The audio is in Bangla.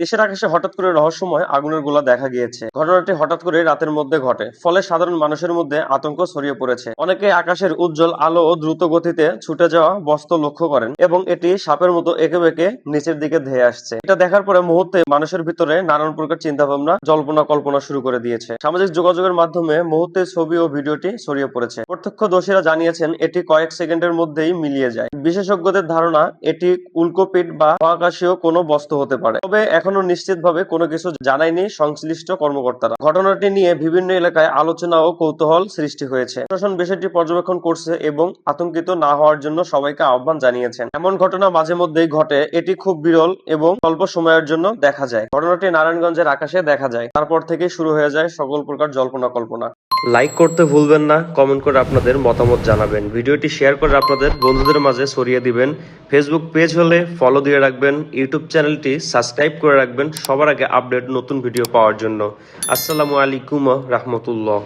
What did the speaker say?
দেশের আকাশে হঠাৎ করে রহস্যময় আগুনের গোলা দেখা গিয়েছে। ঘটনাটি হঠাৎ করে রাতের মধ্যে ঘটে, ফলে সাধারণ মানুষের মধ্যে আতঙ্ক ছড়িয়ে পড়েছে। অনেকে আকাশের উজ্জ্বল আলো ও দ্রুত গতিতে ছুটে যাওয়া বস্তু লক্ষ্য করেন এবং এটি সাপের মতো এঁকে বেঁকে নিচের দিকে ধেয়ে আসছে। এটা দেখার পরে মুহূর্তে মানুষের ভিতরে নানান প্রকার চিন্তা ভাবনা, জল্পনা কল্পনা শুরু করে দিয়েছে। সামাজিক যোগাযোগের মাধ্যমে মুহূর্তে ছবি ও ভিডিওটি ছড়িয়ে পড়েছে। প্রত্যক্ষদর্শীরা জানিয়েছেন এটি কয়েক সেকেন্ডের মধ্যেই মিলিয়ে যায়। বিশেষজ্ঞদের ধারণা এটি উল্কাপিণ্ড বা মহাকাশীয় কোনো বস্তু হতে পারে, তবে এখনো নিশ্চিতভাবে কোনো কিছু জানায়নি সংশ্লিষ্ট কর্মকর্তারা। ঘটনাটি নিয়ে বিভিন্ন এলাকায় আলোচনা ও কৌতূহল সৃষ্টি হয়েছে। প্রশাসন বিষয়টি পর্যবেক্ষণ করছে এবং আতঙ্কিত না হওয়ার জন্য সবাইকে আহ্বান জানিয়েছেন। এমন ঘটনা মাঝে মধ্যেই ঘটে, এটি খুব বিরল এবং স্বল্প সময়ের জন্য দেখা যায়। ঘটনাটি নারায়ণগঞ্জের আকাশে দেখা যায়, তারপর থেকে শুরু হয়ে যায় সকল প্রকার জল্পনা কল্পনা। লাইক করতে ভুলবেন না, কমেন্ট করে আপনাদের মতামত জানাবেন, ভিডিওটি শেয়ার করে আপনাদের বন্ধুদের মাঝে ছড়িয়ে দিবেন। ফেসবুক পেজ হলে ফলো দিয়ে রাখবেন, ইউটিউব চ্যানেলটি সাবস্ক্রাইব করে রাখবেন সবার আগে আপডেট নতুন ভিডিও পাওয়ার জন্য। আসসালামু আলাইকুম রাহমাতুল্লাহ।